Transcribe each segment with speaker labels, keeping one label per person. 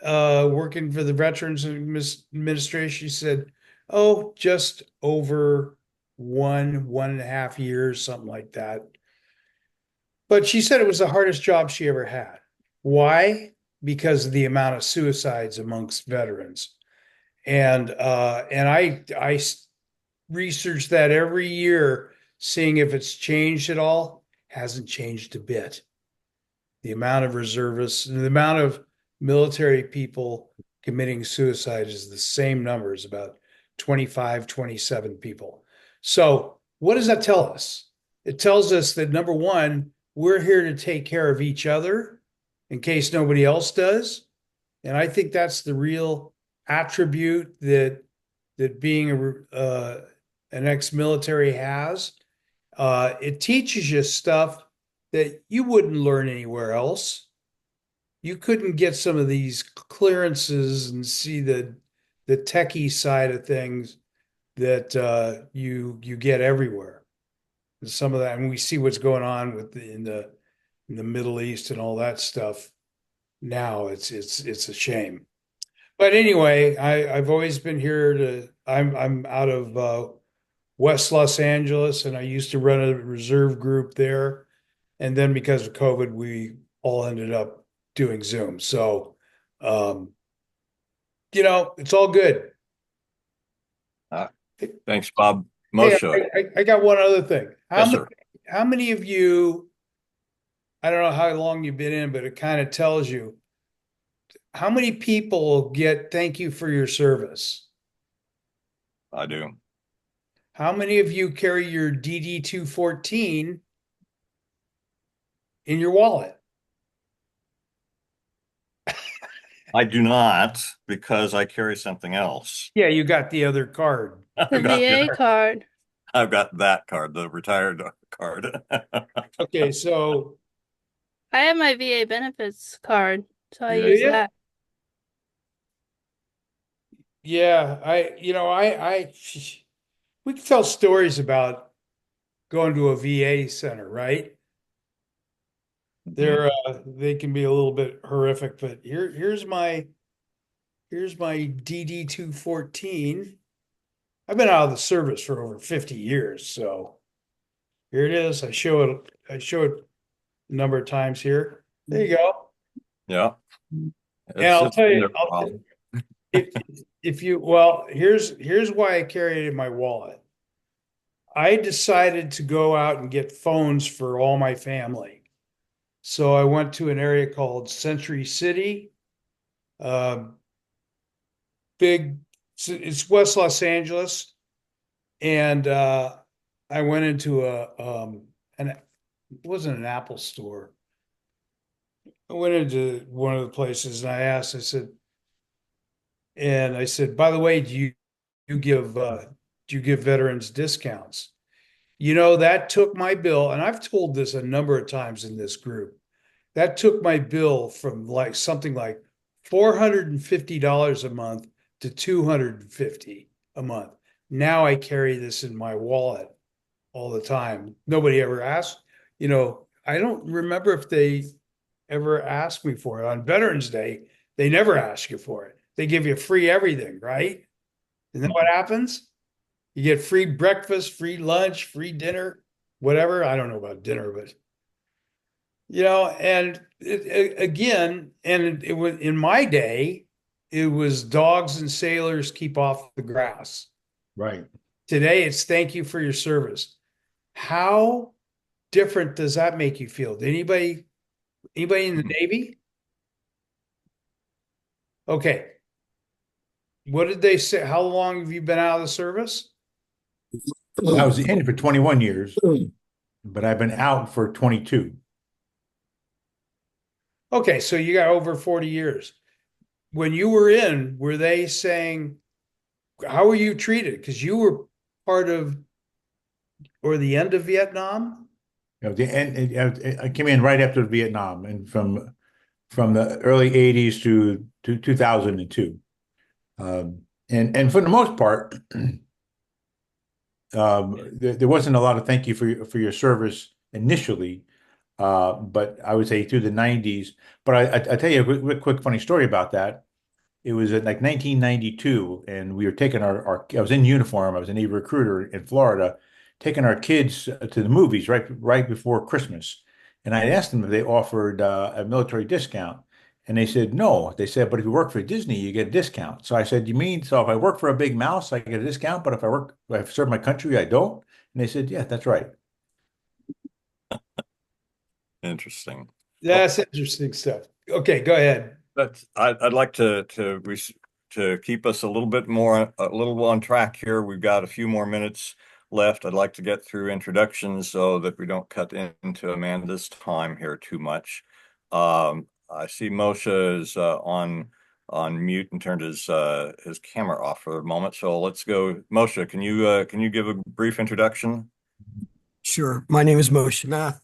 Speaker 1: working for the Veterans Administration. She said, "Oh, just over 1.5 years, something like that." But she said it was the hardest job she ever had. Why? Because of the amount of suicides amongst veterans. And I research that every year, seeing if it's changed at all. Hasn't changed a bit. The amount of reservists, the amount of military people committing suicide is the same numbers, about 25, 27 people. So, what does that tell us? It tells us that number one, we're here to take care of each other in case nobody else does. And I think that's the real attribute that being an ex-military has. It teaches you stuff that you wouldn't learn anywhere else. You couldn't get some of these clearances and see the techie side of things that you get everywhere. And some of that, and we see what's going on in the Middle East and all that stuff. Now it's a shame. But anyway, I've always been here to. I'm out of West Los Angeles, and I used to run a reserve group there. And then because of COVID, we all ended up doing Zoom. So, um, it's all good.
Speaker 2: Uh, Thanks, Bob.
Speaker 1: Hey,
Speaker 2: Moshe.
Speaker 1: I got one other thing.
Speaker 2: Yes, sir.
Speaker 1: How many of you, I don't know how long you've been in, but it kind of tells you how many people get thank you for your service?
Speaker 2: I do.
Speaker 1: How many of you carry your DD 214 in your wallet?
Speaker 2: I do not because I carry something else.
Speaker 1: Yeah, you got the other card.
Speaker 3: The
Speaker 2: I've got the
Speaker 3: VA
Speaker 2: other,
Speaker 3: card.
Speaker 2: I've got that card, the retired card.
Speaker 1: Okay, so
Speaker 3: I have my VA benefits card, so I
Speaker 2: You
Speaker 1: do
Speaker 3: use
Speaker 2: do?
Speaker 1: you?
Speaker 3: that.
Speaker 1: Yeah, we can tell stories about going to a VA center, right?
Speaker 2: Mhm.
Speaker 1: They can be a little bit horrific, but here's my DD 214. I've been out of the service for over 50 years, so here it is. I show it a number of times here. There you go.
Speaker 2: Yeah,
Speaker 1: And
Speaker 2: it's
Speaker 1: I'll
Speaker 2: it's
Speaker 1: tell
Speaker 2: been
Speaker 1: you,
Speaker 2: there for a while.
Speaker 1: if if you well, here's why I carry it in my wallet. I decided to go out and get phones for all my family. So I went to an area called Century City. Uh, big, it's West Los Angeles, and I went into an it wasn't an Apple store. I went into one of the places and I asked. I said, by the way, do you give veterans discounts? That took my bill, and I've told this a number of times in this group. That took my bill from like something like $450 a month to 250 a month. Now I carry this in my wallet all the time. Nobody ever asked. I don't remember if they ever asked me for it. On Veterans Day, they never ask you for it. They give you free everything, right? And then what happens? You get free breakfast, free lunch, free dinner, whatever. I don't know about dinner, but and again, and it was in my day, it was dogs and sailors keep off the grass.
Speaker 4: Right.
Speaker 1: Today, it's thank you for your service. How different does that make you feel? Did anybody in the Navy? Okay. What did they say? How long have you been out of the service?
Speaker 4: I was in it for 21 years, but I've been out for 22.
Speaker 1: Okay, so you got over 40 years. When you were in, were they saying, how were you treated? Because you were part of or the end of Vietnam?
Speaker 4: I came in right after Vietnam, and from the early 80s to 2002. And for the most part, there wasn't a lot of thank you for your service initially, but I would say through the 90s. But I tell you a quick funny story about that. It was in like 1992, and we were taking I was in uniform. I was a Navy recruiter in Florida, taking our kids to the movies right before Christmas. And I asked them if they offered a military discount. And they said no. They said, but if you work for Disney, you get a discount. So I said, you mean so if I work for a big mouse, I get a discount, but if I serve my country, I don't? And they said, yeah, that's right.
Speaker 2: Interesting.
Speaker 1: That's interesting stuff. Okay, go ahead.
Speaker 2: But I'd like to keep us a little on track here. We've got a few more minutes left. I'd like to get through introductions so that we don't cut into Amanda's time here too much. I see Moshe is on mute and turned his camera off for a moment. So let's go. Moshe, can you give a brief introduction?
Speaker 5: Sure. My name is Moshe Math.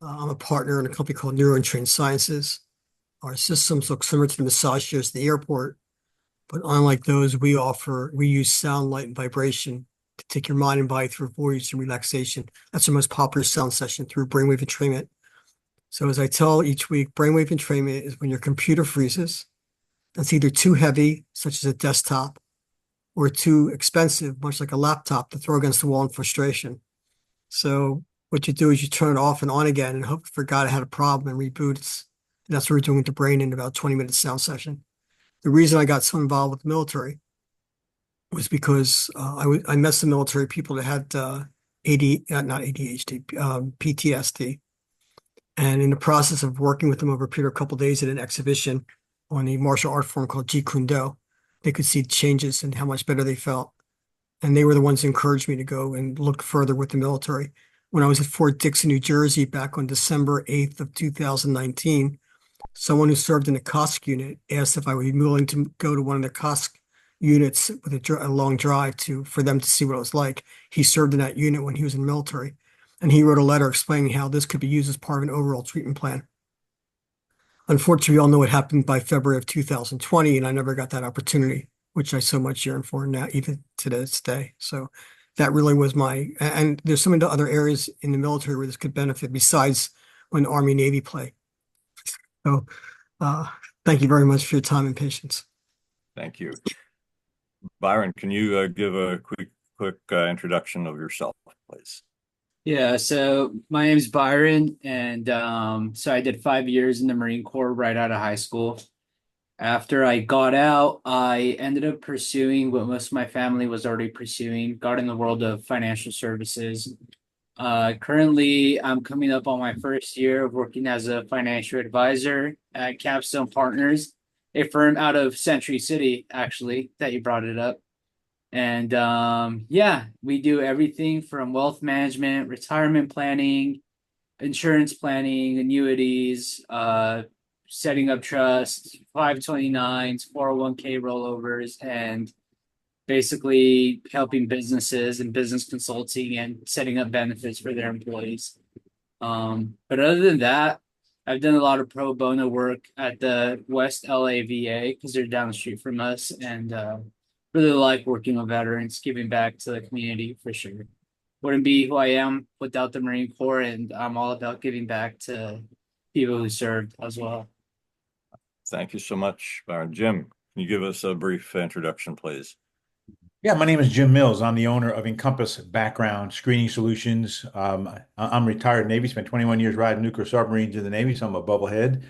Speaker 5: I'm a partner in a company called Neuro and Train Sciences. Our systems look similar to the massage chairs at the airport, but unlike those, we use sound, light, and vibration to take your mind and body through voyage and relaxation. That's our most popular sound session through brainwave entrainment. So as I tell each week, brainwave entrainment is when your computer freezes. That's either too heavy, such as a desktop, or too expensive, much like a laptop, to throw against the wall in frustration. So what you do is you turn it off and on again and hope for God it had a problem and reboots. And that's what we're doing with the brain in about 20-minute sound session. The reason I got so involved with the military was because I met some military people that had not ADHD, PTSD. And in the process of working with them over a period of a couple of days at an exhibition on a martial art form called Jeet Kune Do, they could see changes and how much better they felt. And they were the ones who encouraged me to go and look further with the military. When I was at Fort Dixon, New Jersey, back on December 8th of 2019, someone who served in the COSC unit asked if I would be willing to go to one of the COSC units with a long drive for them to see what it was like. He served in that unit when he was in the military, and he wrote a letter explaining how this could be used as part of an overall treatment plan. Unfortunately, we all know what happened by February of 2020, and I never got that opportunity, which I so much yearn for now, even to this day. So that really was and there's so many other areas in the military where this could benefit besides when Army Navy play. So thank you very much for your time and patience.
Speaker 2: Thank you. Byron, can you give a quick introduction of yourself, please?
Speaker 6: Yeah, so my name is Byron, and so I did 5 years in the Marine Corps right out of high school. After I got out, I ended up pursuing what most of my family was already pursuing, got in the world of financial services. Currently, I'm coming up on my first year of working as a financial advisor at Capstone Partners, a firm out of Century City, actually, that you brought it up. And yeah, we do everything from wealth management, retirement planning, insurance planning, annuities, setting up trusts, 529s, 401k rollovers, and basically helping businesses and business consulting and setting up benefits for their employees. But other than that, I've done a lot of pro bono work at the West LA VA because they're down the street from us, and really like working with veterans, giving back to the community for sure. Wouldn't be who I am without the Marine Corps, and I'm all about giving back to people who served as well.
Speaker 2: Thank you so much, Byron. Jim, can you give us a brief introduction, please?
Speaker 4: Yeah, my name is Jim Mills. I'm the owner of Encompass Background Screening Solutions. I'm retired Navy, spent 21 years riding nuclear submarines in the Navy, so I'm a bubblehead.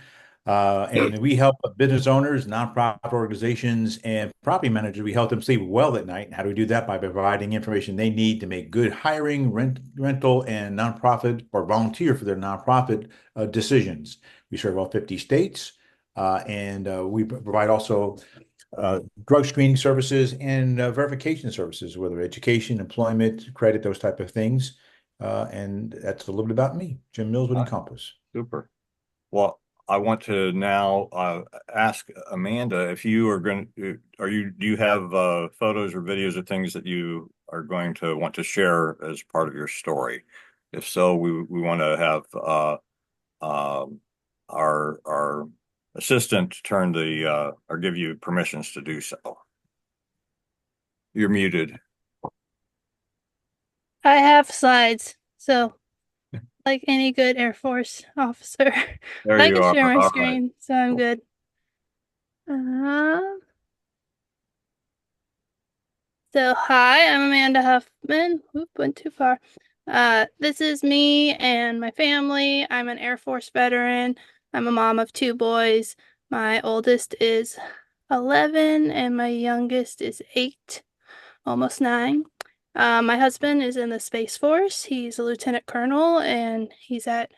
Speaker 4: And we help business owners, nonprofit organizations, and property managers. We help them sleep well at night. And how do we do that? By providing information they need to make good hiring, rental, and nonprofit or volunteer for their nonprofit decisions. We serve all 50 states, and we provide also drug screening services and verification services, whether education, employment, credit, those type of things. And that's a little bit about me, Jim Mills with Encompass.
Speaker 2: Super. Well, I want to now ask Amanda if you are going to, do you have photos or videos of things that you are going to want to share as part of your story? If so, we want to have our assistant turn or give you permissions to do so. You're muted.
Speaker 3: I have slides, so like any good Air Force officer,
Speaker 2: There
Speaker 3: I
Speaker 2: you
Speaker 3: can
Speaker 2: are.
Speaker 3: share my
Speaker 2: All right.
Speaker 3: screen, so I'm good. So, hi, I'm Amanda Huffman. Whoop, went too far. This is me and my family. I'm an Air Force veteran. I'm a mom of two boys. My oldest is 11 and my youngest is 8, almost 9. My husband is in the Space Force. He's a lieutenant colonel and he's at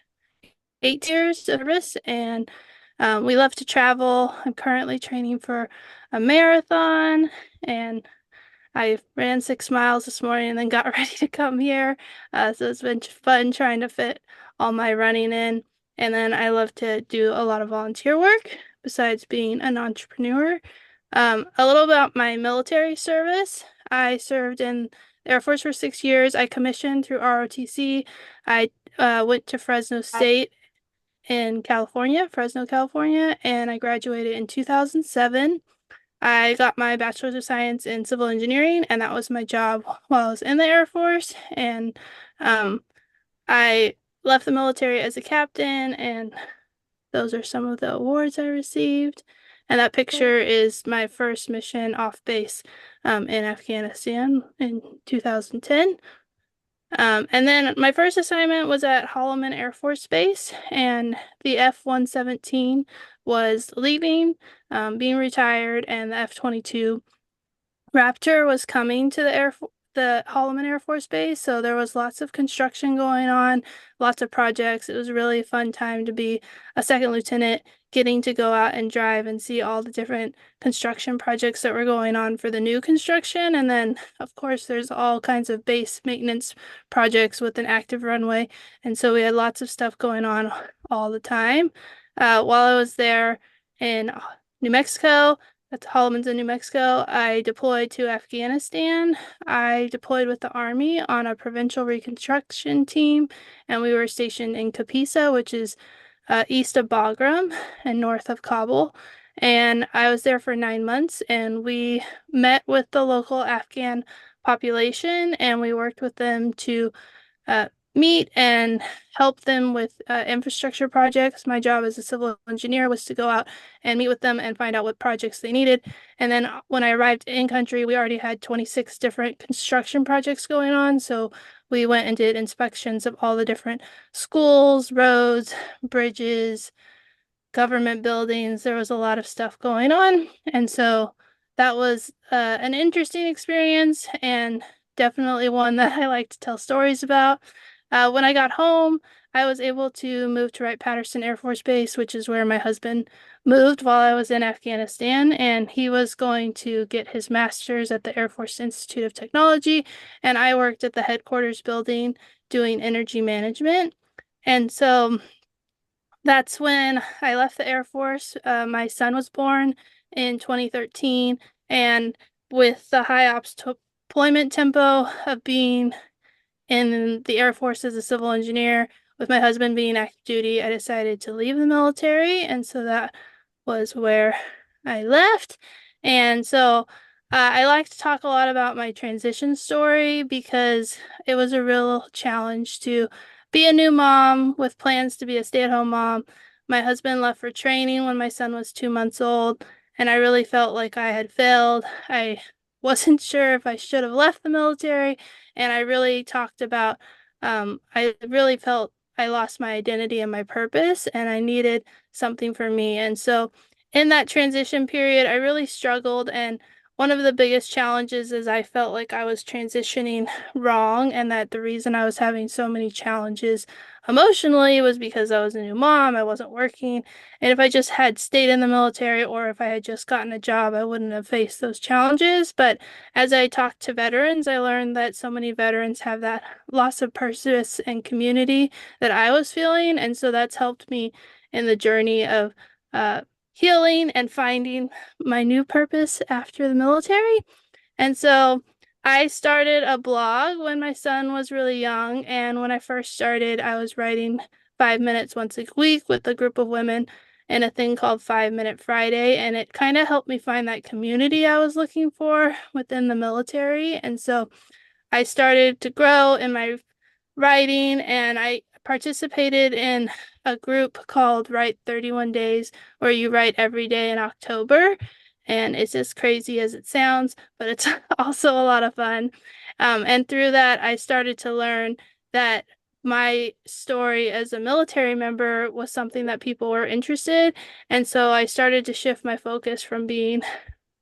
Speaker 3: 8 years of service. And we love to travel. I'm currently training for a marathon and I ran 6 miles this morning and then got ready to come here. So it's been fun trying to fit all my running in. And then I love to do a lot of volunteer work besides being an entrepreneur. A little about my military service. I served in the Air Force for 6 years. I commissioned through ROTC. I went to Fresno State in California, Fresno, California, and I graduated in 2007. I got my bachelor's of science in civil engineering, and that was my job while I was in the Air Force. And um, I left the military as a captain, and those are some of the awards I received. And that picture is my first mission off base in Afghanistan in 2010. And then my first assignment was at Holloman Air Force Base, and the F-117 was leaving, being retired, and the F-22 Raptor was coming to the Holloman Air Force Base, so there was lots of construction going on, lots of projects. It was a really fun time to be a second lieutenant, getting to go out and drive and see all the different construction projects that were going on for the new construction. And then, of course, there's all kinds of base maintenance projects with an active runway. And so we had lots of stuff going on all the time. While I was there in New Mexico, that's Holloman's in New Mexico, I deployed to Afghanistan. I deployed with the Army on a provincial reconstruction team, and we were stationed in Kapisa, which is east of Bagram and north of Kabul. And I was there for 9 months, and we met with the local Afghan population, and we worked with them to meet and help them with infrastructure projects. My job as a civil engineer was to go out and meet with them and find out what projects they needed. And then when I arrived in country, we already had 26 different construction projects going on. So we went and did inspections of all the different schools, roads, bridges, government buildings. There was a lot of stuff going on. And so that was an interesting experience and definitely one that I like to tell stories about. When I got home, I was able to move to Wright-Patterson Air Force Base, which is where my husband moved while I was in Afghanistan, and he was going to get his master's at the Air Force Institute of Technology, and I worked at the headquarters building doing energy management. And so that's when I left the Air Force. My son was born in 2013, and with the high ops deployment tempo of being in the Air Force as a civil engineer, with my husband being active duty, I decided to leave the military, and so that was where I left. And so I like to talk a lot about my transition story because it was a real challenge to be a new mom with plans to be a stay-at-home mom. My husband left for training when my son was 2 months old, and I really felt like I had failed. I wasn't sure if I should have left the military, and I really talked about, I really felt I lost my identity and my purpose, and I needed something for me. And so in that transition period, I really struggled. And one of the biggest challenges is I felt like I was transitioning wrong, and that the reason I was having so many challenges emotionally was because I was a new mom, I wasn't working. And if I just had stayed in the military or if I had just gotten a job, I wouldn't have faced those challenges. But as I talked to veterans, I learned that so many veterans have that loss of purpose and community that I was feeling. And so that's helped me in the journey of healing and finding my new purpose after the military. And so I started a blog when my son was really young. And when I first started, I was writing 5 minutes once a week with a group of women in a thing called 5 Minute Friday. And it kind of helped me find that community I was looking for within the military. And so I started to grow in my writing, and I participated in a group called Write 31 Days, where you write every day in October. and it's as crazy as it sounds, but it's also a lot of fun. And through that, I started to learn that my story as a military member was something that people were interested. And so I started to shift my focus from being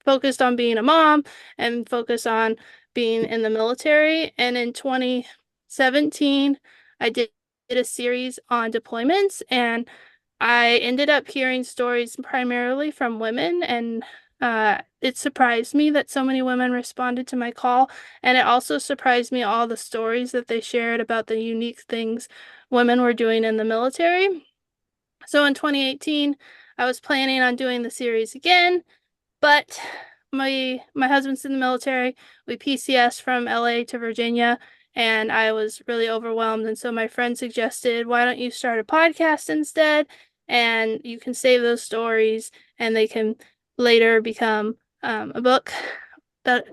Speaker 3: focused on being a mom and focus on being in the military. And in 2017, I did a series on deployments, and I ended up hearing stories primarily from women, and it surprised me that so many women responded to my call. And it also surprised me all the stories that they shared about the unique things women were doing in the military. So in 2018, I was planning on doing the series again, but my husband's in the military. We PCS from LA to Virginia, and I was really overwhelmed. And so my friend suggested, why don't you start a podcast instead? And you can save those stories, and they can later become a book. That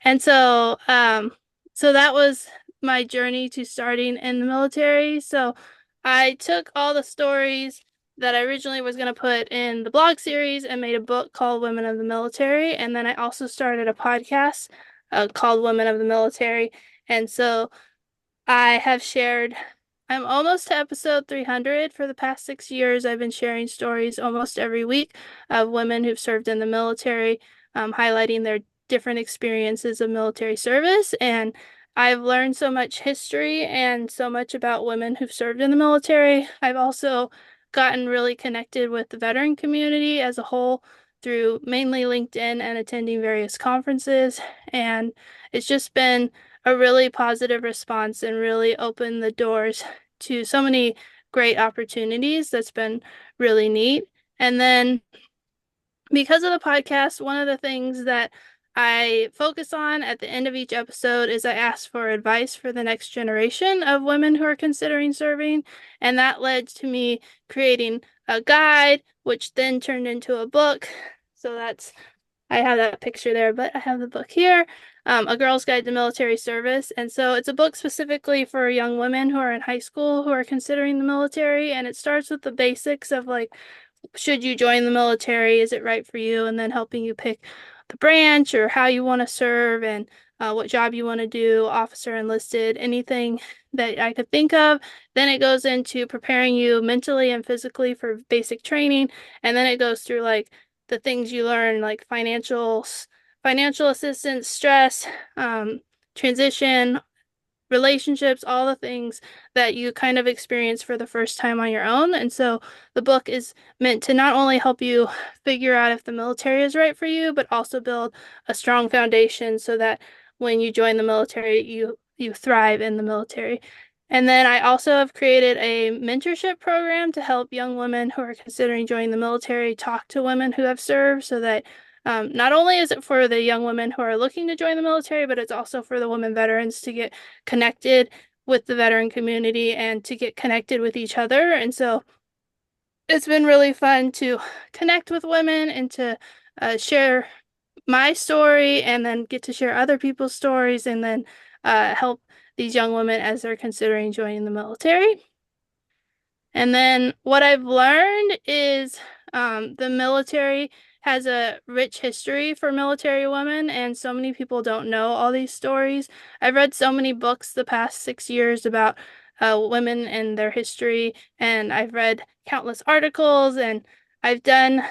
Speaker 3: and so that was my journey to starting in the military. So I took all the stories that I originally was going to put in the blog series and made a book called Women of the Military. And then I also started a podcast called Women of the Military. And so I have shared, I'm almost to episode 300. For the past 6 years. I've been sharing stories almost every week of women who've served in the military, highlighting their different experiences of military service. And I've learned so much history and so much about women who've served in the military. I've also gotten really connected with the veteran community as a whole through mainly LinkedIn and attending various conferences. And it's just been a really positive response and really opened the doors to so many great opportunities. That's been really neat. And then because of the podcast, one of the things that I focus on at the end of each episode is I ask for advice for the next generation of women who are considering serving. And that led to me creating a guide, which then turned into a book. So I have that picture there, but I have the book here, A Girl's Guide to Military Service. And so it's a book specifically for young women who are in high school who are considering the military. And it starts with the basics of like, should you join the military? Is it right for you? And then helping you pick the branch or how you want to serve and what job you want to do, officer, enlisted, anything that I could think of. Then it goes into preparing you mentally and physically for basic training. And then it goes through like the things you learn, like financial assistance, stress, transition, relationships, all the things that you kind of experience for the first time on your own. And so the book is meant to not only help you figure out if the military is right for you, but also build a strong foundation so that when you join the military, you thrive in the military. And then I also have created a mentorship program to help young women who are considering joining the military talk to women who have served so that not only is it for the young women who are looking to join the military, but it's also for the women veterans to get connected with the veteran community and to get connected with each other. And so it's been really fun to connect with women and to share my story and then get to share other people's stories and then help these young women as they're considering joining the military. And then what I've learned is the military has a rich history for military women, and so many people don't know all these stories. I've read so many books the past 6 years about women and their history, and I've read countless articles, and I've done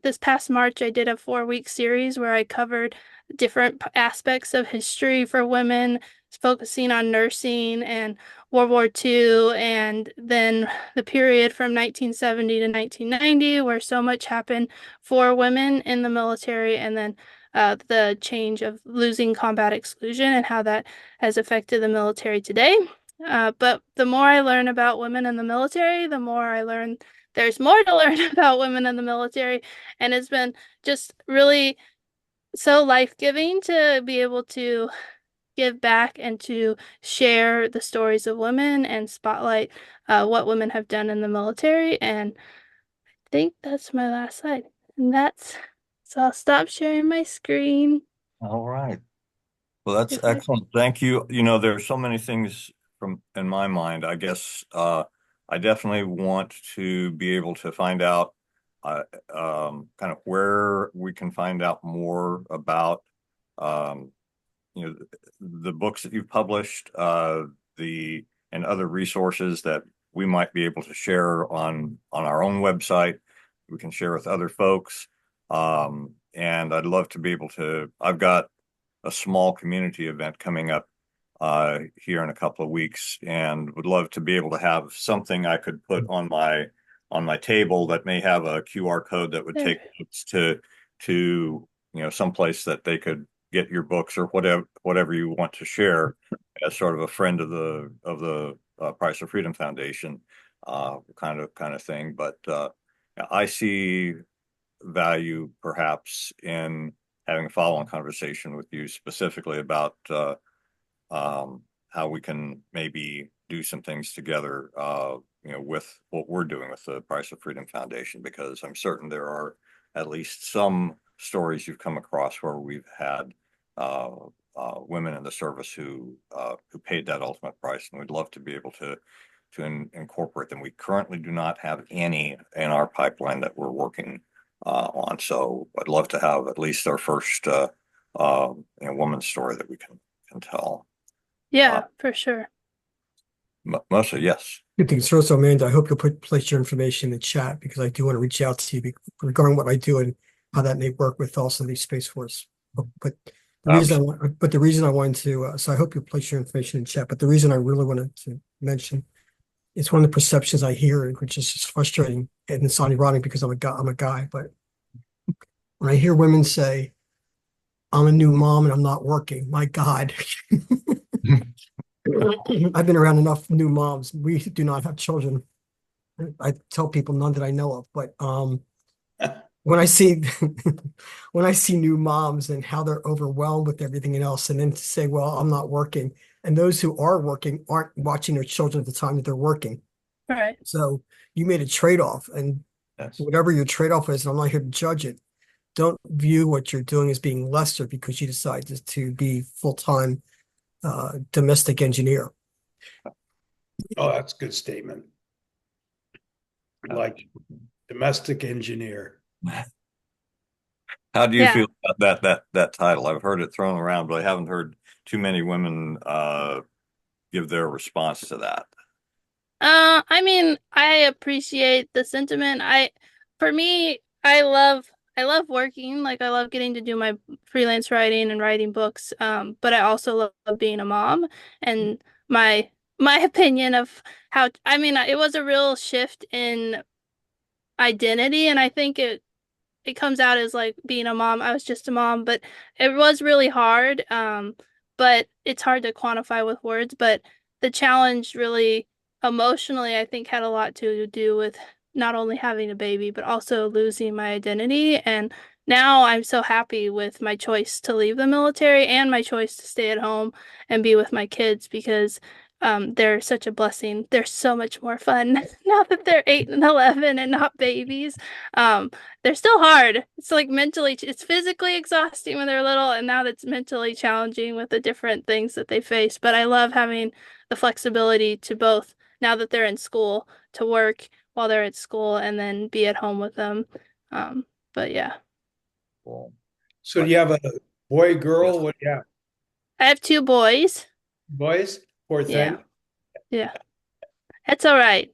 Speaker 3: this past March, I did a 4-week series where I covered different aspects of history for women, focusing on nursing and World War II, and then the period from 1970 to 1990, where so much happened for women in the military, and then the change of losing combat exclusion and how that has affected the military today. But the more I learn about women in the military, the more I learn there's more to learn about women in the military. And it's been just really so life-giving to be able to give back and to share the stories of women and spotlight what women have done in the military. And I think that's my last slide. And so I'll stop sharing my screen.
Speaker 2: All right. Well, that's
Speaker 3: If I,
Speaker 2: excellent. Thank you. You know, there are so many things from in my mind. I guess I definitely want to be able to find out kind of where we can find out more about, um, the books that you've published, and other resources that we might be able to share on our own website. We can share with other folks. And I'd love to be able to, I've got a small community event coming up here in a couple of weeks, and would love to be able to have something I could put on my table that may have a QR code that would take folks to someplace that they could get your books or whatever you want to share as sort of a friend of the Price of Freedom Foundation kind of thing. But I see value perhaps in having a follow-on conversation with you specifically about how we can maybe do some things together, with what we're doing with the Price of Freedom Foundation, because I'm certain there are at least some stories you've come across where we've had women in the service who paid that ultimate price, and we'd love to be able to incorporate them. We currently do not have any in our pipeline that we're working on, so I'd love to have at least our first woman's story that we can tell.
Speaker 3: Yeah, for sure.
Speaker 2: Mostly, yes.
Speaker 5: Good thing. So, Amanda, I hope you'll place your information in the chat, because I do want to reach out to you regarding what I do and how that may work with also the Space Force. But the reason I wanted to, so I hope you place your information in chat. But the reason I really wanted to mention, it's one of the perceptions I hear, which is just frustrating, and it's ironic because I'm a guy. But when I hear women say, "I'm a new mom and I'm not working," my God. I've been around enough new moms. We do not have children. I tell people none that I know of, but when I see when I see new moms and how they're overwhelmed with everything else, and then to say, "Well, I'm not working," and those who are working aren't watching their children at the time that they're working.
Speaker 3: Right.
Speaker 5: So you made a trade-off, and
Speaker 2: Yes.
Speaker 5: whatever your trade-off is, and I'm not here to judge it. Don't view what you're doing as being lesser because you decide to be full-time domestic engineer.
Speaker 1: Oh, that's a good statement. Like domestic engineer.
Speaker 2: How do you
Speaker 3: Yeah.
Speaker 2: feel about that title? I've heard it thrown around, but I haven't heard too many women give their response to that.
Speaker 3: I mean, I appreciate the sentiment. For me, I love working. Like, I love getting to do my freelance writing and writing books. But I also love being a mom. And my opinion of how, I mean, it was a real shift in identity, and I think it comes out as like being a mom. I was just a mom, but it was really hard. But it's hard to quantify with words. But the challenge really emotionally, I think, had a lot to do with not only having a baby, but also losing my identity. And now I'm so happy with my choice to leave the military and my choice to stay at home and be with my kids, because they're such a blessing. They're so much more fun now that they're 8 and 11 and not babies. They're still hard. It's like it's physically exhausting when they're little, and now that's mentally challenging with the different things that they face. But I love having the flexibility to both, now that they're in school, to work while they're at school and then be at home with them. But yeah,
Speaker 2: Well,
Speaker 1: So do you have a boy, girl? What do you have?
Speaker 3: I have 2 boys.
Speaker 1: Boys? Poor
Speaker 3: Yeah,
Speaker 1: thing.
Speaker 3: yeah, it's all right.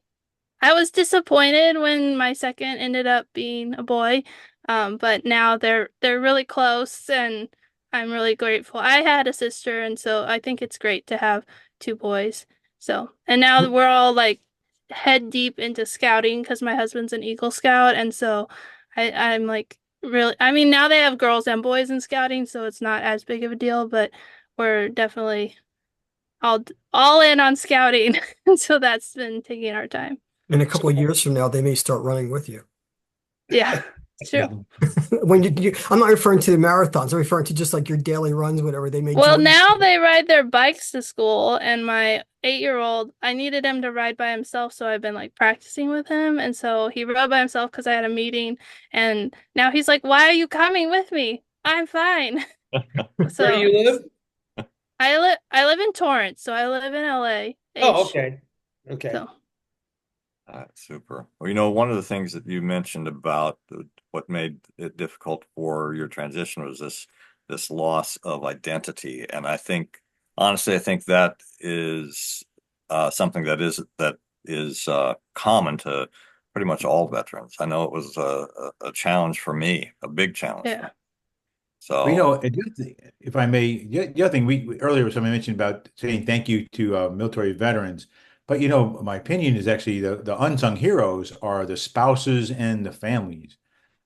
Speaker 3: I was disappointed when my second ended up being a boy, but now they're really close, and I'm really grateful. I had a sister, and so I think it's great to have 2 boys. So, and now we're all like head deep into scouting because my husband's an Eagle Scout, and so I'm like really. I mean, now they have girls and boys in scouting, so it's not as big of a deal, but we're definitely all in on scouting, and so that's been taking our time.
Speaker 5: In a couple of years from now, they may start running with you.
Speaker 3: Yeah, it's true.
Speaker 5: When I'm not referring to the marathons. I'm referring to just like your daily runs, whatever. They may
Speaker 3: Well,
Speaker 5: join.
Speaker 3: now they ride their bikes to school, and my 8-year-old, I needed him to ride by himself, so I've been like practicing with him, and so he rode by himself because I had a meeting, and now he's like, "Why are you coming with me? I'm fine."
Speaker 1: Where do you live?
Speaker 3: I live in Torrance, so I live in LA.
Speaker 1: Oh, okay. Okay.
Speaker 3: So
Speaker 2: Super. Well, one of the things that you mentioned about what made it difficult for your transition was this loss of identity, and honestly, I think that is something that is common to pretty much all veterans. I know it was a challenge for me, a big challenge for me.
Speaker 3: Yeah.
Speaker 4: Well,
Speaker 2: So,
Speaker 4: and the other if I may, the other thing earlier somebody mentioned about saying thank you to military veterans, but my opinion is actually the unsung heroes are the spouses and the families.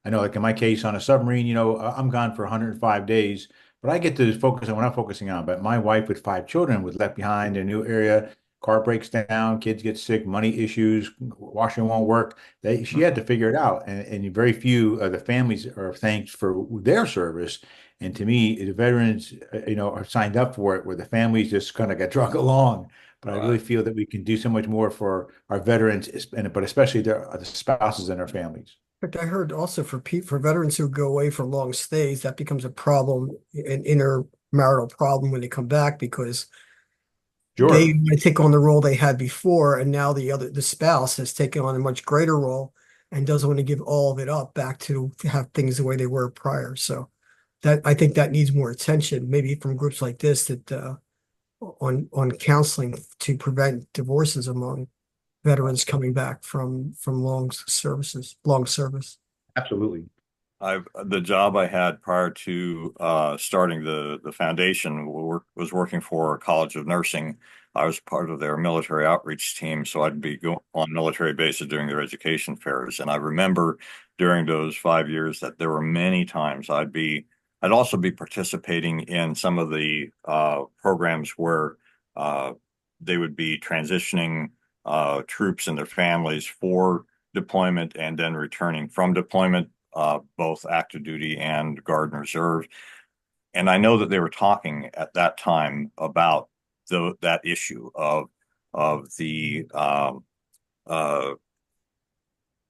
Speaker 4: I know, like in my case on a submarine, I'm gone for 105 days, but I get to focus on what I'm focusing on. But my wife with 5 children was left behind in a new area. Car breaks down, kids get sick, money issues, washing won't work. She had to figure it out, and very few of the families are thanked for their service. And to me, the veterans, are signed up for it, where the families just kind of get drug along. But I really
Speaker 2: right.
Speaker 4: feel that we can do so much more for our veterans, but especially the spouses and their families.
Speaker 5: But I heard also for veterans who go away for long stays, that becomes a problem, an intermarital problem when they come back because they
Speaker 4: Sure.
Speaker 5: want to take on the role they had before, and now the spouse has taken on a much greater role and doesn't want to give all of it up back to have things the way they were prior. So that I think that needs more attention, maybe from groups like this that on counseling to prevent divorces among veterans coming back from long service.
Speaker 4: Absolutely.
Speaker 2: The job I had prior to starting the foundation was working for a College of Nursing. I was part of their military outreach team, so I'd be go on military bases doing their education fairs. And I remember during those 5 years that there were many times I'd also be participating in some of the programs where uh, they would be transitioning troops and their families for deployment and then returning from deployment, both active duty and Guard and Reserve. And I know that they were talking at that time about that issue of uh, the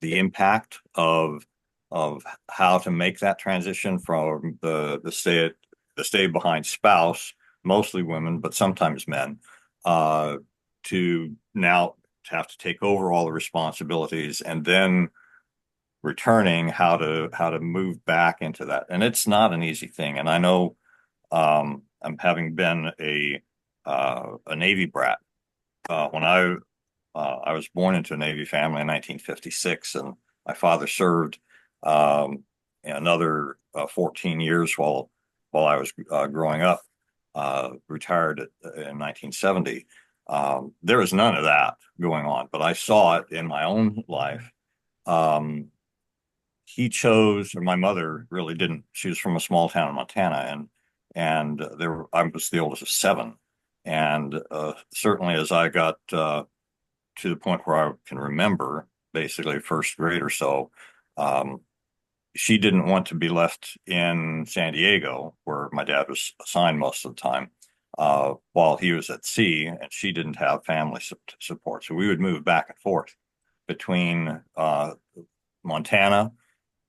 Speaker 2: impact of how to make that transition from the stay behind spouse, mostly women, but sometimes men, uh, to now to have to take over all the responsibilities and then returning how to move back into that. And it's not an easy thing. And I know I'm having been a Navy brat. When I was born into a Navy family in 1956, and my father served another 14 years while I was growing up. Retired in 1970. There was none of that going on, but I saw it in my own life. Um, he chose, or my mother really didn't. She was from a small town in Montana, and I was the oldest of seven, and certainly as I got to the point where I can remember, basically first grade or so, um, she didn't want to be left in San Diego, where my dad was assigned most of the time, while he was at sea, and she didn't have family support. So we would move back and forth between Montana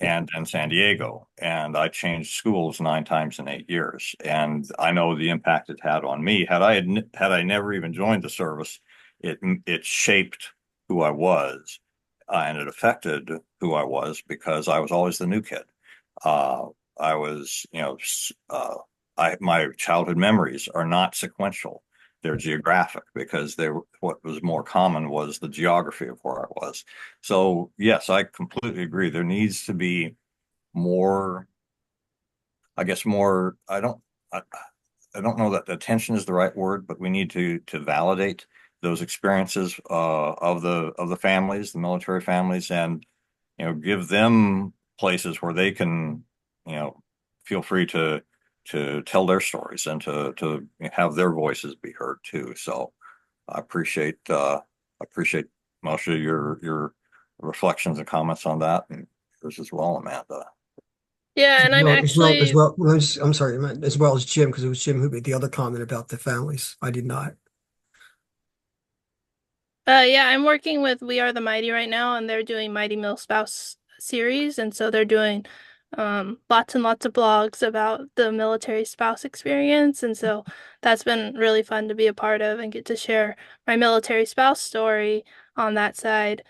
Speaker 2: and then San Diego. And I changed schools 9 times in 8 years. And I know the impact it had on me. Had I never even joined the service, it shaped who I was, and it affected who I was because I was always the new kid. Uh, I was, my childhood memories are not sequential. They're geographic because what was more common was the geography of where I was. So yes, I completely agree. There needs to be more, I guess more, I, I don't know that attention is the right word, but we need to validate those experiences of the families, the military families, and give them places where they can feel free to tell their stories and to have their voices be heard too. So I appreciate Moshe your reflections and comments on that, and yours as well, Amanda.
Speaker 3: Yeah, and I'm
Speaker 5: As
Speaker 3: actually
Speaker 5: well, I'm sorry, as well as Jim, because it was Jim who made the other comment about the families. I did not.
Speaker 3: yeah, I'm working with We Are the Mighty right now, and they're doing Mighty Mill Spouse series, and so they're doing lots and lots of blogs about the military spouse experience, and so that's been really fun to be a part of and get to share my military spouse story on that side.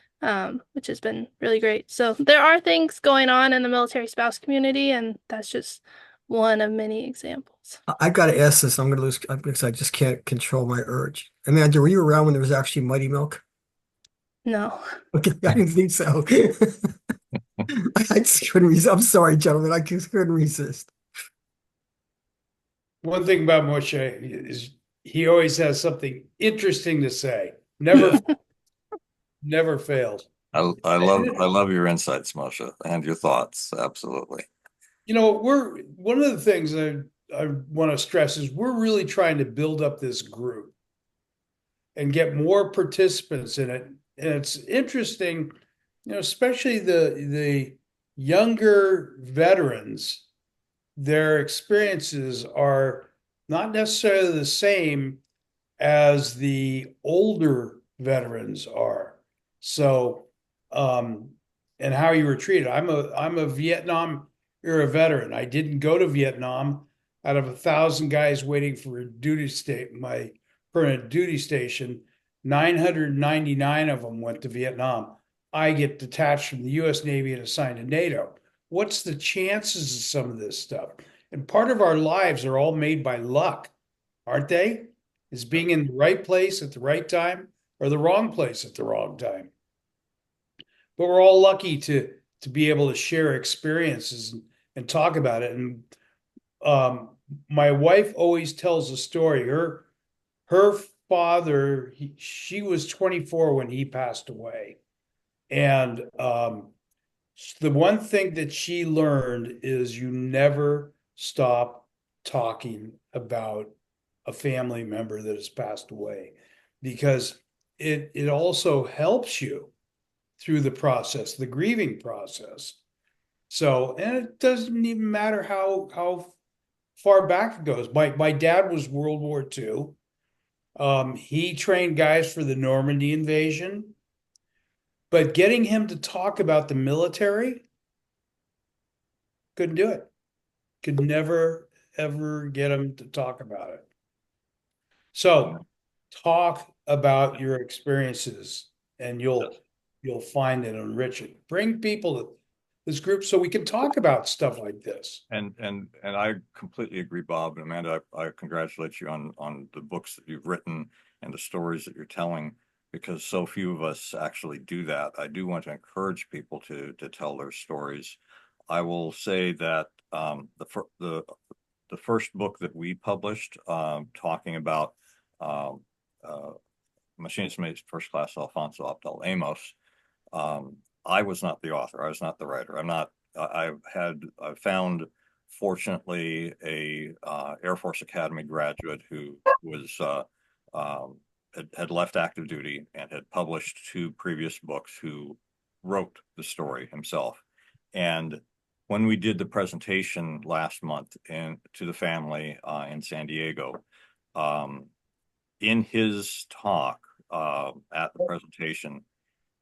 Speaker 3: which has been really great. So there are things going on in the military spouse community, and that's just one of many examples.
Speaker 5: I've got to ask this. I'm going to lose because I just can't control my urge. Amanda, were you around when there was actually Mighty Milk?
Speaker 3: No.
Speaker 5: Okay, I didn't think so. I just couldn't resist. I'm sorry, gentlemen. I just couldn't resist.
Speaker 1: One thing about Moshe is he always has something interesting to say. Never, never fails.
Speaker 2: I love your insights, Moshe, and your thoughts. Absolutely.
Speaker 1: You know, we're one of the things I want to stress is we're really trying to build up this group and get more participants in it. And it's interesting, you know, especially the younger veterans, their experiences are not necessarily the same as the older veterans are. So, and how you were treated. I'm a Vietnam era veteran. I didn't go to Vietnam. Out of 1,000 guys waiting for a duty state, my permanent duty station, 999 of them went to Vietnam. I get detached from the U.S. Navy and assigned to NATO. What's the chances of some of this stuff? And part of our lives are all made by luck, aren't they? Is being in the right place at the right time or the wrong place at the wrong time. But we're all lucky to be able to share experiences and talk about it. And my wife always tells a story. Her father, she was 24 when he passed away. And the one thing that she learned is you never stop talking about a family member that has passed away because it also helps you through the process, the grieving process. So, and it doesn't even matter how far back it goes. My dad was World War II. He trained guys for the Normandy invasion, but getting him to talk about the military, couldn't do it. Could never ever get him to talk about it. So talk about your experiences and you'll find it enriching. Bring people to this group so we can talk about stuff like this.
Speaker 2: And I completely agree, Bob and Amanda. I congratulate you on the books that you've written and the stories that you're telling, because so few of us actually do that. I do want to encourage people to tell their stories. I will say that the first book that we published, talking about Machinist Mate's First Class Alfonso Abdel Amos, I was not the author. I was not the writer. I found, fortunately, a Air Force Academy graduate who was had left active duty and had published 2 previous books, who wrote the story himself. And when we did the presentation last month to the family in San Diego, in his talk at the presentation,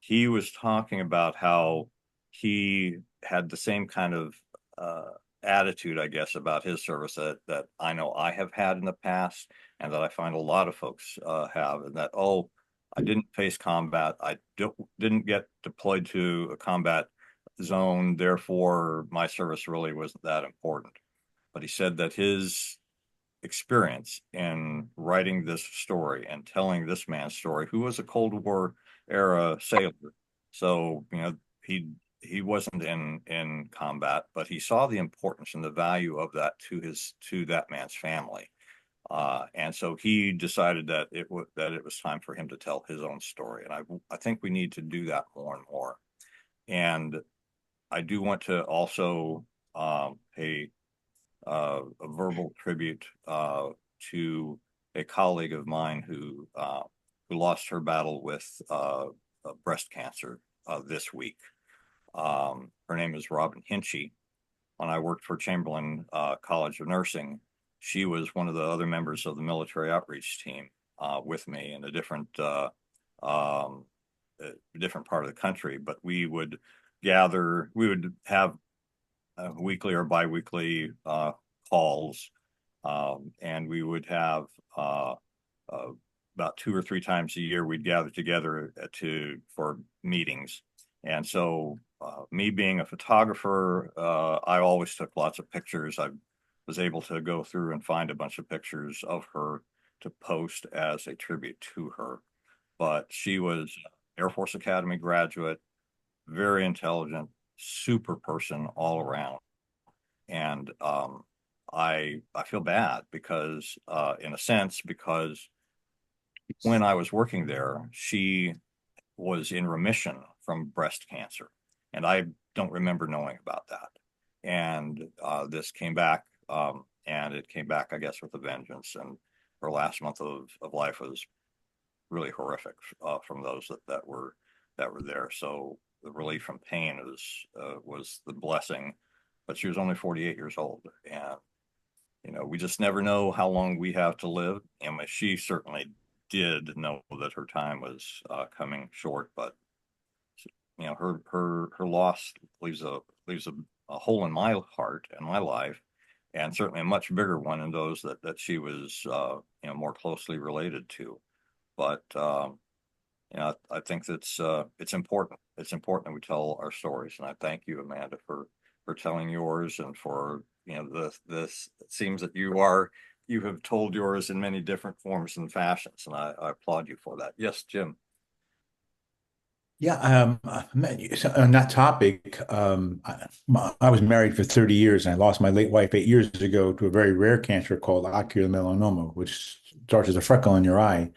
Speaker 2: he was talking about how he had the same kind of attitude, I guess, about his service that I know I have had in the past, and that I find a lot of folks have, and that, oh, I didn't face combat. I didn't get deployed to a combat zone, therefore my service really wasn't that important. But he said that his experience in writing this story and telling this man's story, who was a Cold War era sailor. So, you know, he wasn't in combat, but he saw the importance and the value of that to that man's family. And so he decided that it was time for him to tell his own story. And I think we need to do that more and more. And I do want to also pay a verbal tribute to a colleague of mine who lost her battle with breast cancer this week. Her name is Robin Hinchy. When I worked for Chamberlain College of Nursing, she was one of the other members of the military outreach team with me in a different part of the country. But we would have weekly or biweekly calls, and we would have about 2 or 3 times a year, we'd gather together for meetings. And so me being a photographer, I always took lots of pictures. I was able to go through and find a bunch of pictures of her to post as a tribute to her. But she was Air Force Academy graduate, very intelligent, super person all around. And I feel bad because in a sense, because when I was working there, she was in remission from breast cancer. And I don't remember knowing about that. And this came back, and it came back, I guess, with a vengeance. And her last month of life was really horrific from those that were there. So the relief from pain was the blessing. But she was only 48 years old, and we just never know how long we have to live. And she certainly did know that her time was coming short, but her loss leaves a hole in my heart and my life, and certainly a much bigger one in those that she was more closely related to. But I think that's it's important. It's important that we tell our stories, and I thank you, Amanda, for telling yours, and for this. It seems that you have told yours in many different forms and fashions, and I applaud you for that. Yes, Jim.
Speaker 4: Yeah, on that topic, I was married for 30 years and I lost my late wife 8 years ago to a very rare cancer called ocular melanoma, which starts as a freckle in your eye.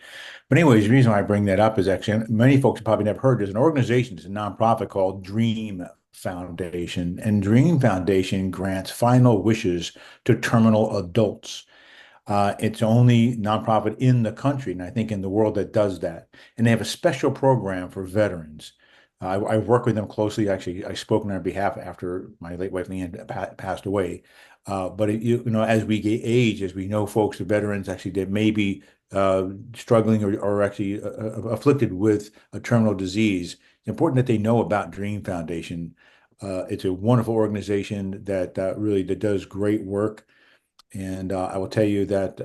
Speaker 4: But anyways, the reason why I bring that up is actually many folks have probably never heard. There's an organization, it's a nonprofit called Dream Foundation, and Dream Foundation grants final wishes to terminal adults. It's the only nonprofit in the country, and I think in the world, that does that. And they have a special program for veterans. I work with them closely. Actually, I spoke on their behalf after my late wife Leanne passed away. But as we age, as we know, folks, the veterans actually that may be struggling or actually afflicted with a terminal disease. It's important that they know about Dream Foundation. It's a wonderful organization that that does great work. And I will tell you that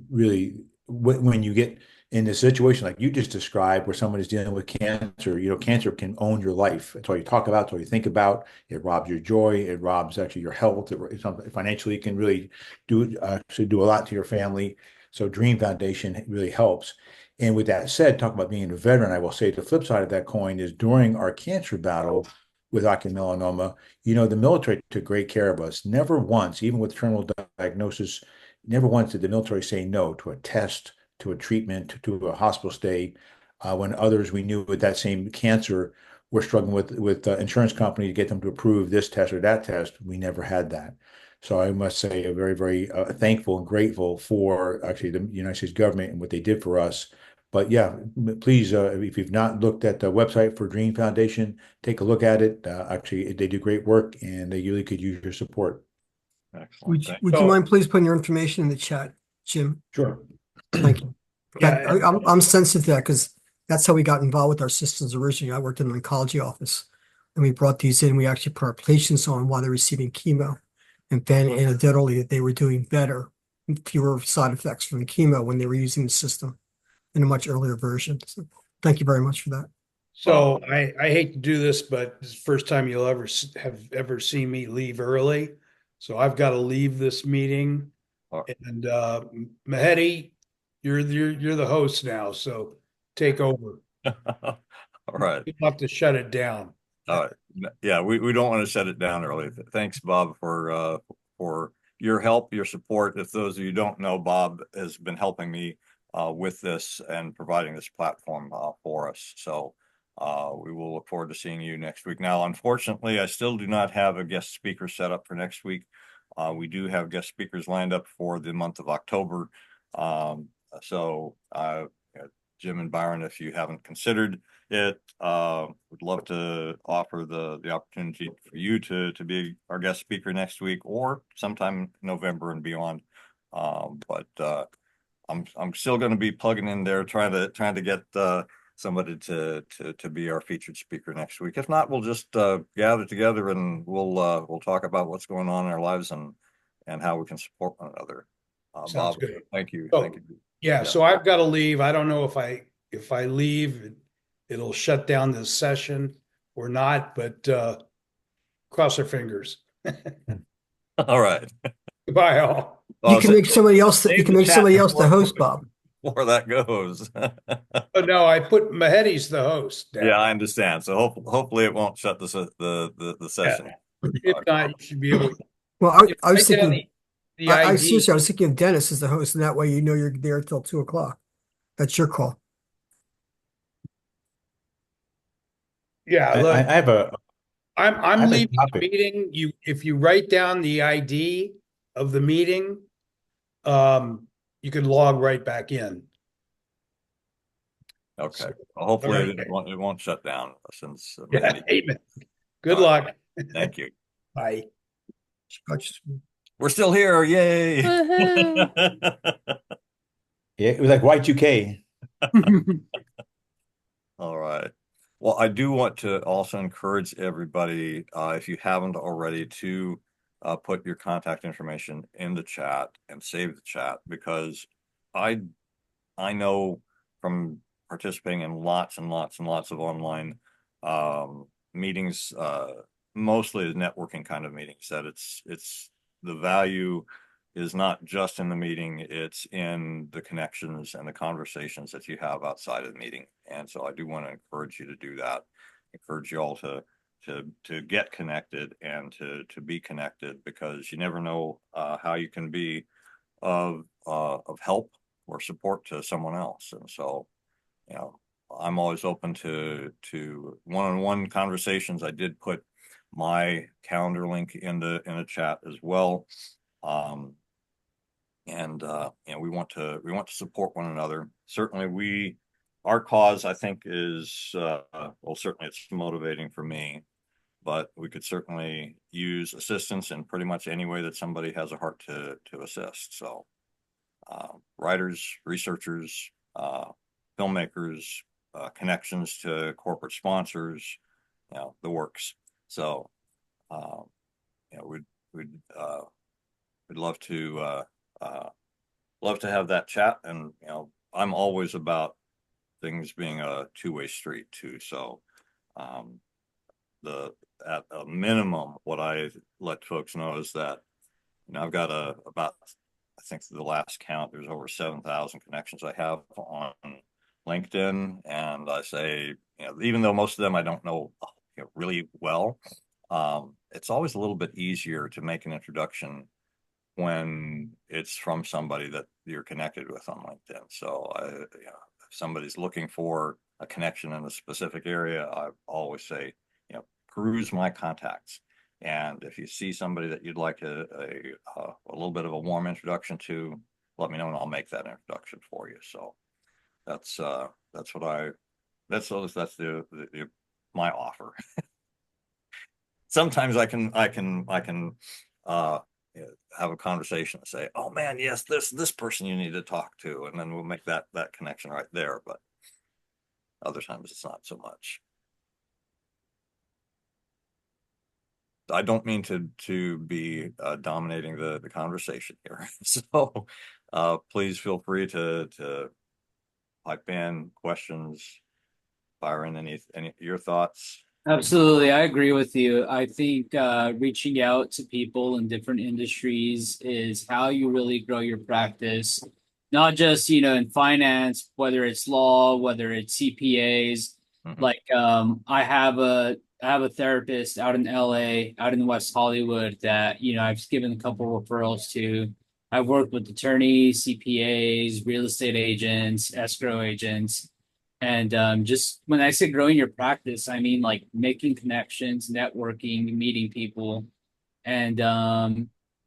Speaker 4: really, when you get in a situation like you just described, where someone is dealing with cancer, cancer can own your life. It's all you talk about, it's all you think about. It robs your joy. It robs actually your health. Financially, it can really do a lot to your family. So Dream Foundation really helps. And with that said, talk about being a veteran, I will say the flip side of that coin is during our cancer battle with ocular melanoma, the military took great care of us. Never once, even with terminal diagnosis, never once did the military say no to a test, to a treatment, to a hospital stay. When others we knew with that same cancer were struggling with insurance company to get them to approve this test or that test, we never had that. So I must say, a very, very thankful and grateful for actually the United States government and what they did for us. But yeah, please, if you've not looked at the website for Dream Foundation, take a look at it. Actually, they do great work, and they really could use your support.
Speaker 2: Excellent.
Speaker 5: Would you mind please putting your information in the chat, Jim?
Speaker 4: Sure.
Speaker 5: Thank you.
Speaker 1: Yeah.
Speaker 5: I'm sensitive to that because that's how we got involved with our systems originally. I worked in an oncology office, and we brought these in. We actually put our patients on while they're receiving chemo, and found anecdotally that they were doing better, fewer side effects from the chemo when they were using the system in a much earlier version. So thank you very much for that.
Speaker 1: So I hate to do this, but this is the first time you'll have ever seen me leave early. So I've got to leave this meeting. And Mehedi, you're the host now, so take over.
Speaker 2: All right.
Speaker 1: You have to shut it down.
Speaker 2: All right. Yeah, we don't want to shut it down early. Thanks, Bob, for your help, your support. If those of you don't know, Bob has been helping me with this and providing this platform for us. So we will look forward to seeing you next week. Now, unfortunately, I still do not have a guest speaker set up for next week. We do have guest speakers lined up for the month of October. So Jim and Byron, if you haven't considered it, would love to offer the opportunity for you to be our guest speaker next week or sometime in November and beyond. But I'm still going to be plugging in there, trying to get somebody to be our featured speaker next week. If not, we'll just gather together and we'll talk about what's going on in our lives and how we can support one another.
Speaker 1: Sounds
Speaker 2: Bob,
Speaker 1: good.
Speaker 2: thank you.
Speaker 1: So,
Speaker 2: Thank you.
Speaker 1: Yeah,
Speaker 2: Yeah.
Speaker 1: so I've got to leave. I don't know if I leave, it'll shut down this session or not, but cross our fingers.
Speaker 2: All right.
Speaker 1: Goodbye, all.
Speaker 5: You
Speaker 2: Well,
Speaker 5: can make somebody else, you
Speaker 2: save
Speaker 5: can
Speaker 2: the
Speaker 5: make
Speaker 2: chat
Speaker 5: somebody else the
Speaker 2: before,
Speaker 5: host, Bob.
Speaker 2: before that goes.
Speaker 1: Oh, no, I put Mahedi's the host
Speaker 2: Yeah,
Speaker 1: down.
Speaker 2: I understand. So hopefully it won't shut the session.
Speaker 1: If not, you should be able to.
Speaker 5: Well, I was
Speaker 1: Write down
Speaker 5: thinking,
Speaker 1: the
Speaker 5: I
Speaker 1: ID.
Speaker 5: seriously, I was thinking of Dennis as the host, and that way you know you're there till 2 o'clock. That's your call.
Speaker 1: Yeah,
Speaker 4: I
Speaker 1: look,
Speaker 4: have I
Speaker 1: I'm
Speaker 4: have a
Speaker 1: leaving the
Speaker 4: topic.
Speaker 1: meeting. If you write down the ID of the meeting, you can log right back in.
Speaker 2: Okay.
Speaker 1: So,
Speaker 2: Well,
Speaker 1: all
Speaker 2: hopefully
Speaker 1: right.
Speaker 2: it won't shut down since
Speaker 1: Yeah,
Speaker 2: Mahedi.
Speaker 1: amen. Good
Speaker 2: All right.
Speaker 1: luck.
Speaker 2: Thank you.
Speaker 1: Bye.
Speaker 2: We're still here. Yay.
Speaker 3: Woohoo.
Speaker 4: Yeah, it was like Y2K.
Speaker 2: All right. Well, I do want to also encourage everybody, if you haven't already, to put your contact information in the chat and save the chat, because I I know from participating in lots and lots and lots of online meetings, mostly the networking kind of meetings, that it's the value is not just in the meeting, it's in the connections and the conversations that you have outside of the meeting. And so I do want to encourage you to do that. Encourage you all to get connected and to be connected, because you never know how you can be of help or support to someone else. And so, you know, I'm always open to one-on-one conversations. I did put my calendar link in the chat as well. And you know, we want to support one another. Certainly our cause, I think, is well, certainly it's motivating for me, but we could certainly use assistance in pretty much any way that somebody has a heart to assist. So writers, researchers, filmmakers, connections to corporate sponsors, you know, the works. So, you know, we'd love to have that chat. And, you know, I'm always about things being a two-way street too. So, at a minimum, what I let folks know is that, you know, I've got about, I think the last count, there's over 7,000 connections I have on LinkedIn. And I say, you know, even though most of them I don't know, you know, really well, it's always a little bit easier to make an introduction when it's from somebody that you're connected with on LinkedIn. So you know, if somebody's looking for a connection in a specific area, I always say, you know, peruse my contacts. And if you see somebody that you'd like a little bit of a warm introduction to, let me know and I'll make that introduction for you. So that's what that's the my offer. Sometimes I can uh have a conversation and say, oh man, yes, this person you need to talk to, and then we'll make that connection right there. But other times it's not so much. I don't mean to be dominating the conversation here. So please feel free to pipe in questions, fire in any your thoughts.
Speaker 6: Absolutely, I agree with you. I think reaching out to people in different industries is how you really grow your practice. Not just, in finance, whether it's law, whether it's CPAs.
Speaker 2: Mhm.
Speaker 6: Like I have a therapist out in LA, out in West Hollywood that, I've given a couple referrals to. I've worked with attorneys, CPAs, real estate agents, escrow agents. And just when I say growing your practice, I mean like making connections, networking, meeting people. And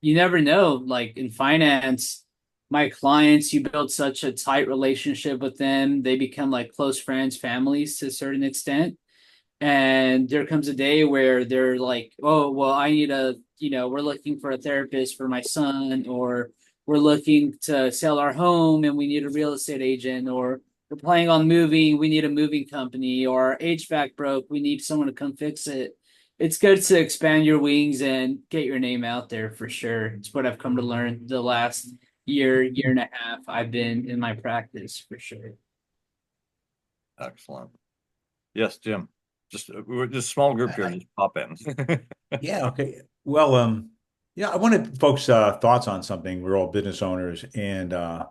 Speaker 6: you never know, like in finance, my clients, you build such a tight relationship with them. They become like close friends, families to a certain extent. And there comes a day where they're like, oh, well, I need we're looking for a therapist for my son, or we're looking to sell our home and we need a real estate agent, or we're planning on moving, we need a moving company, or our HVAC broke, we need someone to come fix it. It's good to expand your wings and get your name out there for sure. It's what I've come to learn the last year and a half I've been in my practice for sure.
Speaker 2: Excellent. Yes, Jim. We're just a small group here. Just pop in.
Speaker 4: Yeah, okay. Well, yeah, I wanted folks' thoughts on something. We're all business owners, and I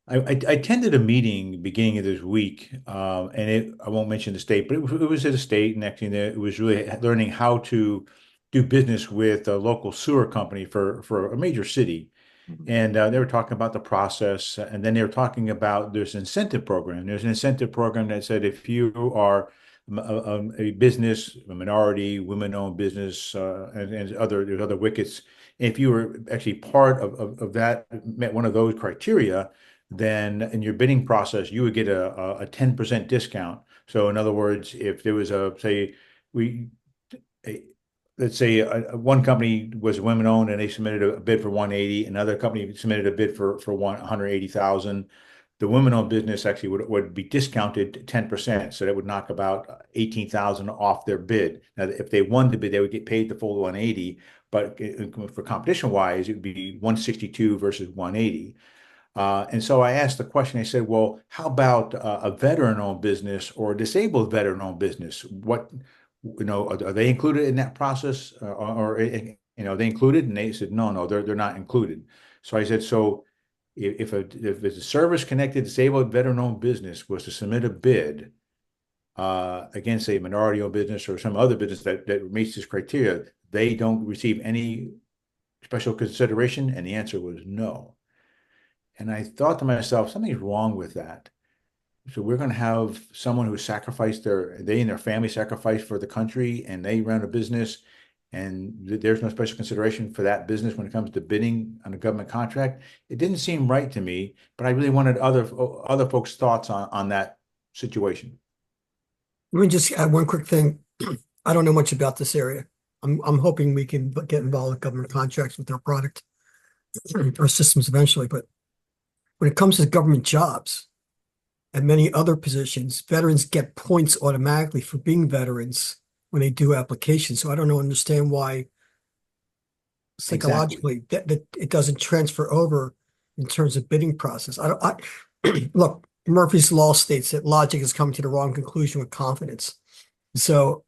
Speaker 4: attended a meeting beginning of this week, I won't mention the state, but it was at a state, and actually it was really learning how to do business with a local sewer company for a major city. And they were talking about the process, and then they were talking about this incentive program. There's an incentive program that said if you are a business, a minority, women-owned business, and there's other wickets. If you were actually part of that, met one of those criteria, then in your bidding process, you would get a 10% discount. So in other words, if there was we a, let's say one company was women owned and they submitted a bid for 180, another company submitted a bid for 180,000. The women owned business actually would be discounted 10%. So that would knock about 18,000 off their bid. Now, if they won the bid, they would get paid the full 180. But for competition wise, it would be 162 versus 180. And so I asked the question, I said, well, how about a veteran-owned business or a disabled veteran-owned business? Are they included in that process are they included? And they said, no, they're not included. So I said, so if it's a service-connected disabled veteran-owned business was to submit a bid against a minority-owned business or some other business that meets this criteria, they don't receive any special consideration? And the answer was no. And I thought to myself, something's wrong with that. So we're going to have someone who sacrificed they and their family sacrificed for the country, and they run a business, and there's no special consideration for that business when it comes to bidding on a government contract. It didn't seem right to me, but I really wanted other folks' thoughts on that situation.
Speaker 5: Let me just add one quick thing. I don't know much about this area. I'm hoping we can get involved with government contracts with our product or systems eventually. But when it comes to government jobs and many other positions, veterans get points automatically for being veterans when they do applications. So I don't understand why psychologically that it doesn't transfer over in terms of bidding process. Look, Murphy's Law states that logic is coming to the wrong conclusion with confidence. So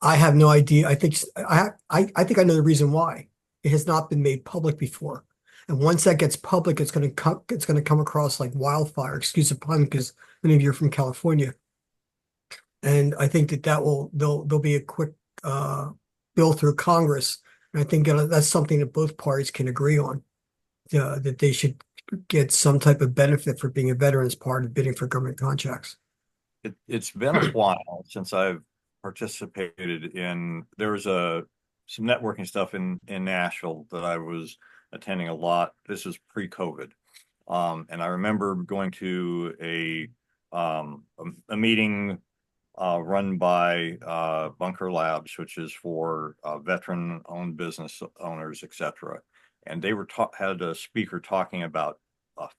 Speaker 5: I have no idea. I think I know the reason why. It has not been made public before. And once that gets public, it's going to come across like wildfire. Excuse the pun, because many of you are from California. And I think there'll be a quick bill through Congress. And I think that's something that both parties can agree on, that they should get some type of benefit for being a veteran as part of bidding for government contracts.
Speaker 2: It's been a while since I've participated in, there was some networking stuff in Nashville that I was attending a lot. This was pre-COVID. And I remember going to a meeting run by Bunker Labs, which is for veteran-owned business owners, etc. And they had a speaker talking about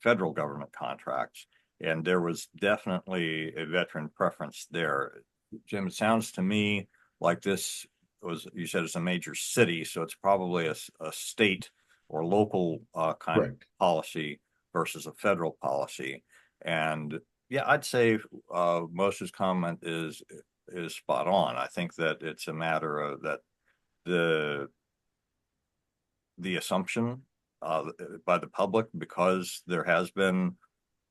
Speaker 2: federal government contracts, and there was definitely a veteran preference there. Jim, it sounds to me like this you said it's a major city, so it's probably a state or local kind of policy versus a federal policy. And yeah, I'd say Moshe's comment is spot on. I think that it's a matter of that the assumption by the public, because there has been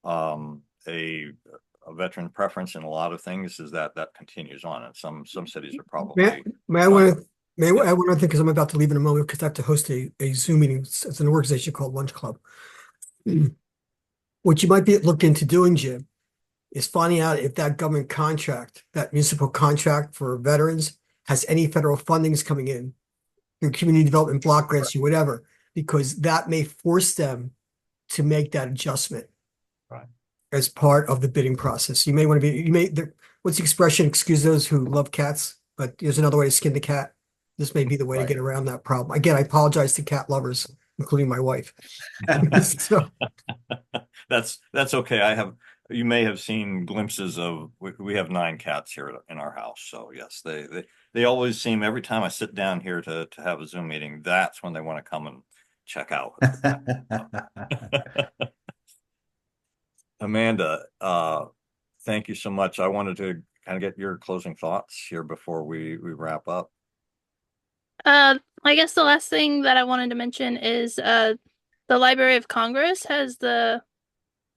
Speaker 2: a veteran preference in a lot of things, is that continues on, and some cities are probably.
Speaker 5: May I want to think, because I'm about to leave in a moment because I have to host a Zoom meeting. It's an organization called Lunch Club. What you might be look into doing, Jim, is finding out if that government contract, that municipal contract for veterans, has any federal fundings coming in through community development block grants or whatever, because that may force them to make that adjustment.
Speaker 2: Right.
Speaker 5: As part of the bidding process. What's the expression? Excuse those who love cats, but there's another way to skin the cat. This may be the way to get around that problem. Again, I apologize to cat lovers, including my wife. So,
Speaker 2: that's okay. You may have seen glimpses of, we have 9 cats here in our house. So yes, they always seem, every time I sit down here to have a Zoom meeting, that's when they want to come and check out. Amanda, thank you so much. I wanted to kind of get your closing thoughts here before we wrap up.
Speaker 3: I guess the last thing that I wanted to mention is the Library of Congress has oh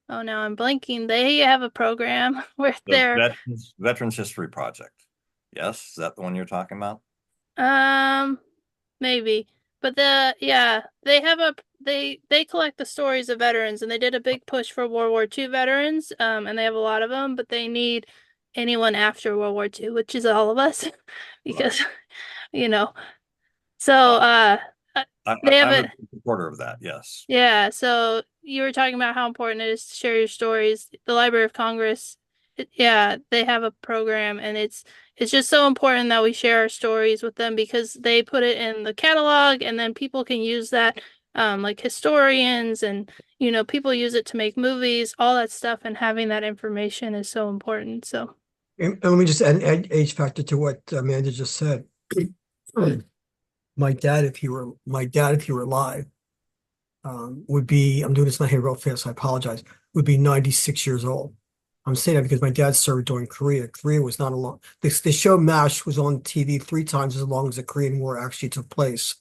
Speaker 3: now I'm blanking. They have a program where
Speaker 2: The
Speaker 3: they're
Speaker 2: Veterans History Project. Yes, is that the one you're talking about?
Speaker 3: maybe. But they have they collect the stories of veterans, and they did a big push for World War II veterans, and they have a lot of them, but they need anyone after World War II, which is all of us, because you know. So they have
Speaker 2: I'm
Speaker 3: a
Speaker 2: a supporter of that, yes.
Speaker 3: yeah, so you were talking about how important it is to share your stories. The Library of Congress, yeah, they have a program, and it's just so important that we share our stories with them because they put it in the catalog, and then people can use that, like historians and people use it to make movies, all that stuff, and having that information is so important. So
Speaker 5: And let me just add an age factor to what Amanda just said. My dad, if he were alive, would be, I'm doing this in my head real fast, I apologize, would be 96 years old. I'm saying that because my dad served during Korea. Korea was not a long, the show MASH was on TV 3 times as long as the Korean War actually took place.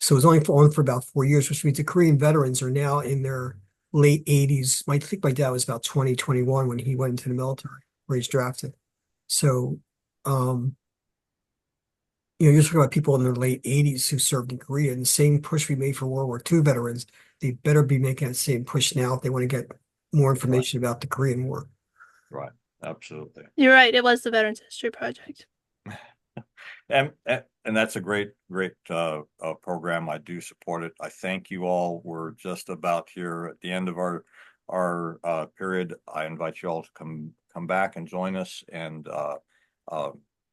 Speaker 5: So it was only on for about 4 years, which means the Korean veterans are now in their late 80s. I think my dad was about 20, 21 when he went into the military, where he's drafted. So, um, you're talking about people in their late 80s who served in Korea, and the same push we made for World War II veterans, they better be making that same push now if they want to get more information about the Korean War.
Speaker 2: Right, absolutely.
Speaker 3: you're right, it was the Veterans History Project.
Speaker 2: And that's a great program. I do support it. I thank you all. We're just about here at the end of our period. I invite you all to come back and join us. And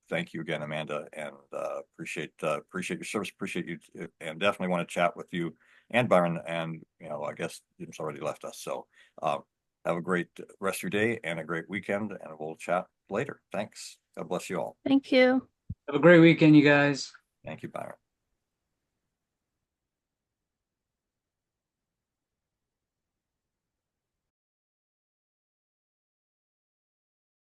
Speaker 2: thank you again, Amanda, and appreciate your service. Appreciate you, and definitely want to chat with you and Byron. And I guess Jim's already left us. So have a great rest of your day and a great weekend, and we'll chat later. Thanks. God bless you all.
Speaker 3: Thank you.
Speaker 6: Have a great weekend, you guys.
Speaker 2: Thank you, Byron.